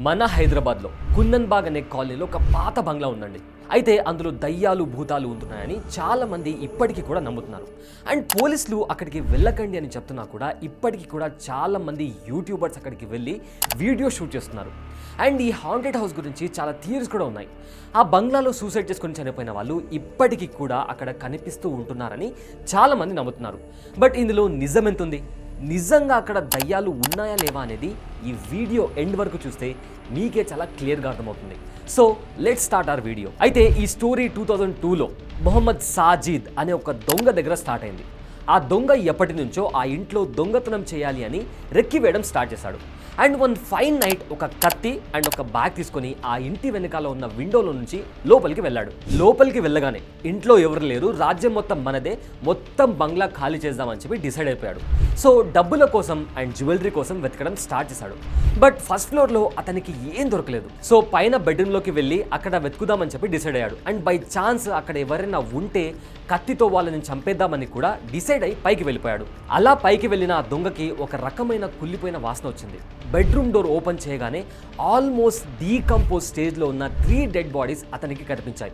మన హైదరాబాద్లో కుందన్బాగ్ అనే కాలనీలో ఒక పాత బంగ్లా ఉందండి. అయితే అందులో దయ్యాలు భూతాలు ఉంటున్నాయని చాలామంది ఇప్పటికీ కూడా నమ్ముతున్నారు. అండ్ పోలీసులు అక్కడికి వెళ్ళకండి అని చెప్తున్నా కూడా ఇప్పటికీ కూడా చాలామంది యూట్యూబర్స్ అక్కడికి వెళ్ళి వీడియో షూట్ చేస్తున్నారు. అండ్ ఈ హాంటెడ్ హౌస్ గురించి చాలా థియరీస్ కూడా ఉన్నాయి. ఆ బంగ్లాలో సూసైడ్ చేసుకొని చనిపోయిన వాళ్ళు ఇప్పటికీ కూడా అక్కడ కనిపిస్తూ ఉంటున్నారని చాలామంది నమ్ముతున్నారు. బట్ ఇందులో నిజం ఎంతుంది? నిజంగా అక్కడ దయ్యాలు ఉన్నాయా లేవా అనేది ఈ వీడియో ఎండ్ వరకు చూస్తే మీకే చాలా క్లియర్గా అర్థమవుతుంది. So let's start our video. అయితే ఈ స్టోరీ 2002లో మొహమ్మద్ సాజిద్ అనే ఒక దొంగ దగ్గర స్టార్ట్ అయింది. ఆ దొంగ ఎప్పటి నుంచో ఆ ఇంట్లో దొంగతనం చేయాలి అని రెక్కి వేయడం స్టార్ట్ చేశాడు. అండ్ వన్ ఫైన్ నైట్ ఒక కత్తి అండ్ ఒక బ్యాగ్ తీసుకొని ఆ ఇంటి వెనకాల ఉన్న విండోలో నుంచి లోపలికి వెళ్ళాడు. లోపలికి వెళ్ళగానే ఇంట్లో ఎవరు లేరు, రాజ్యం మొత్తం మనదే, మొత్తం బంగ్లా ఖాళీ చేద్దామని చెప్పి డిసైడ్ అయిపోయాడు. సో డబ్బుల కోసం అండ్ జ్యువెలరీ కోసం వెతకడం స్టార్ట్ చేశాడు. బట్ ఫస్ట్ ఫ్లోర్లో అతనికి ఏం దొరకలేదు. సో పైన బెడ్రూమ్లోకి వెళ్ళి అక్కడ వెతుకుదామని చెప్పి డిసైడ్ అయ్యాడు. అండ్ బై ఛాన్స్ అక్కడ ఎవరైనా ఉంటే కత్తితో వాళ్ళని చంపేద్దామని కూడా డిసైడ్ అయి పైకి వెళ్ళిపోయాడు. అలా పైకి వెళ్ళిన ఆ దొంగకి ఒక రకమైన కుళ్ళిపోయిన వాసన వచ్చింది. బెడ్రూమ్ డోర్ ఓపెన్ చేయగానే ఆల్మోస్ట్ డీకంపోజ్ స్టేజ్లో ఉన్న 3 డెడ్ బాడీస్ అతనికి కనిపించాయి.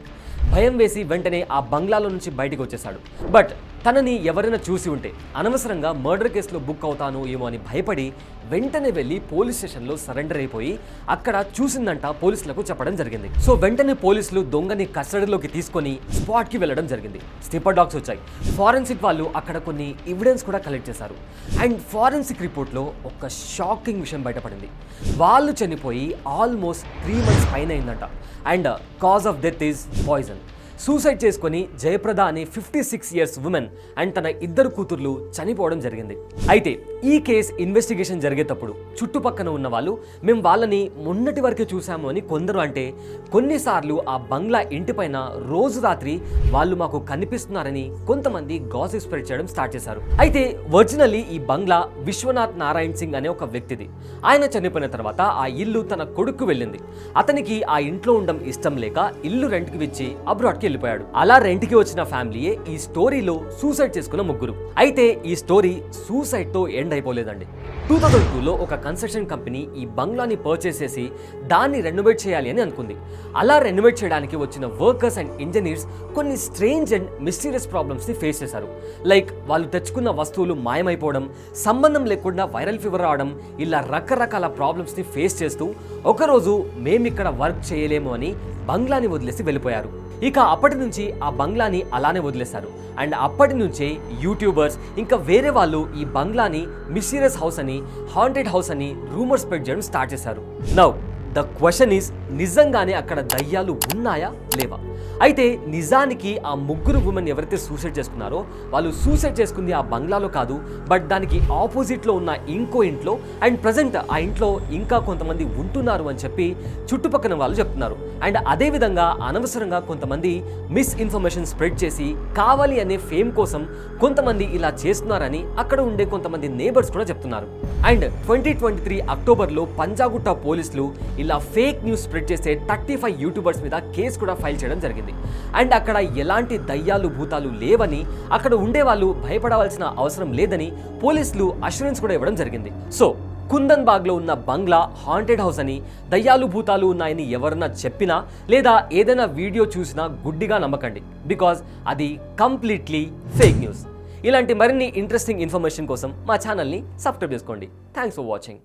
భయం వేసి వెంటనే ఆ బంగ్లాలో నుంచి బయటికి వచ్చేశాడు. బట్ తనని ఎవరైనా చూసి ఉంటే అనవసరంగా మర్డర్ కేసులో బుక్ అవుతాను ఏమో అని భయపడి వెంటనే వెళ్ళి పోలీస్ స్టేషన్లో సరెండర్ అయిపోయి అక్కడ చూసిందంట పోలీసులకు చెప్పడం జరిగింది. సో వెంటనే పోలీసులు దొంగని కస్టడీలోకి తీసుకొని స్పాట్కి వెళ్ళడం జరిగింది. స్నిప్పర్ డాగ్స్ వచ్చాయి. ఫారెన్సిక్ వాళ్ళు అక్కడ కొన్ని ఎవిడెన్స్ కూడా కలెక్ట్ చేశారు. అండ్ ఫారెన్సిక్ రిపోర్ట్లో ఒక షాకింగ్ విషయం బయటపడింది. వాళ్ళు చనిపోయి ఆల్మోస్ట్ 3 months పైన అయిందంట. And cause of death is poison. Suicide చేసుకొని జయప్రద అనే 56 years ఉమెన్ అండ్ తన 2 కూతుర్లు చనిపోవడం జరిగింది. అయితే ఈ కేసు ఇన్వెస్టిగేషన్ జరిగేటప్పుడు చుట్టుపక్కన ఉన్న వాళ్ళు మేము వాళ్ళని మొన్నటి వరకే చూసాము అని కొందరు అంటే, కొన్నిసార్లు ఆ బంగ్లా ఇంటిపైన రోజు రాత్రి వాళ్ళు మాకు కనిపిస్తున్నారని కొంతమంది గాసిప్ స్ప్రెడ్ చేయడం స్టార్ట్ చేశారు. అయితే ఒరిజినల్లీ ఈ బంగ్లా విశ్వనాథ్ నారాయణ్ సింగ్ అనే ఒక వ్యక్తిది. ఆయన చనిపోయిన తర్వాత ఆ ఇల్లు తన కొడుకు వెళ్ళింది. అతనికి ఆ ఇంట్లో ఉండడం ఇష్టం లేక ఇల్లు రెంట్కి ఇచ్చి అబ్రాడ్కి వెళ్ళిపోయాడు. అలా రెంట్కి వచ్చిన ఫ్యామిలీయే ఈ స్టోరీలో సూసైడ్ చేసుకున్న ముగ్గురు. అయితే ఈ స్టోరీ సూసైడ్ తో ఎండ్ అయిపోలేదండి. 2002లో ఒక కన్స్ట్రక్షన్ కంపెనీ ఈ బంగ్లాని పర్చేస్ చేసి దాన్ని రెనోవేట్ చేయాలి అని అనుకుంది. అలా రెనోవేట్ చేయడానికి వచ్చిన వర్కర్స్ అండ్ ఇంజనీర్స్ కొన్ని స్ట్రేంజ్ అండ్ మిస్టీరియస్ ప్రాబ్లమ్స్ ని ఫేస్ చేశారు. లైక్ వాళ్ళు తెచ్చుకున్న వస్తువులు మాయమైపోవడం, సంబంధం లేకుండా వైరల్ ఫీవర్ రావడం, ఇలా రకరకాల ప్రాబ్లమ్స్ ని ఫేస్ చేస్తూ ఒకరోజు మేమిక్కడ వర్క్ చేయలేము అని బంగ్లాని వదిలేసి వెళ్ళిపోయారు. ఇక అప్పటి నుంచి ఆ బంగ్లాని అలానే వదిలేశారు. అండ్ అప్పటి నుంచే యూట్యూబర్స్ ఇంకా వేరే వాళ్ళు ఈ బంగ్లాని మిస్టీరియస్ హౌస్ అని, హాంటెడ్ హౌస్ అని రూమర్స్ స్ప్రెడ్ చేయడం స్టార్ట్ చేశారు. నౌ ద క్వశ్చన్ ఈస్, నిజంగానే అక్కడ దయ్యాలు ఉన్నాయా లేవా? అయితే నిజానికి ఆ ముగ్గురు ఉమెన్ ఎవరైతే సూసైడ్ చేసుకున్నారో వాళ్ళు సూసైడ్ చేసుకుంది ఆ బంగ్లాలో కాదు, బట్ దానికి ఆపోజిట్లో ఉన్న ఇంకో ఇంట్లో. అండ్ ప్రజెంట్ ఆ ఇంట్లో ఇంకా కొంతమంది ఉంటున్నారు అని చెప్పి చుట్టుపక్కల వాళ్ళు చెప్తున్నారు. అండ్ అదేవిధంగా అనవసరంగా కొంతమంది మిస్ఇన్ఫర్మేషన్ స్ప్రెడ్ చేసి కావాలి అనే ఫేమ్ కోసం కొంతమంది ఇలా చేస్తున్నారని అక్కడ ఉండే కొంతమంది నేబర్స్ కూడా చెప్తున్నారు. అండ్ 2023 అక్టోబర్లో పంజాగుట్ట పోలీసులు ఇలా ఫేక్ న్యూస్ స్ప్రెడ్ చేసే 35 యూట్యూబర్స్ మీద కేసు కూడా ఫైల్ చేయడం జరిగింది. అండ్ అక్కడ ఎలాంటి దయ్యాలు భూతాలు లేవని, అక్కడ ఉండే వాళ్ళు భయపడవలసిన అవసరం లేదని పోలీసులు అష్యూరెన్స్ కూడా ఇవ్వడం జరిగింది. సో కుందన్బాగ్లో ఉన్న బంగ్లా హాంటెడ్ హౌస్ అని, దయ్యాలు భూతాలు ఉన్నాయని ఎవరన్నా చెప్పినా లేదా ఏదైనా వీడియో చూసినా గుడ్డిగా నమ్మకండి. బికాజ్ అది కంప్లీట్లీ ఫేక్ న్యూస్. ఇలాంటి మరిన్ని ఇంట్రెస్టింగ్ ఇన్ఫర్మేషన్ కోసం మా ఛానల్ని సబ్స్క్రైబ్ చేసుకోండి. Thanks for watching.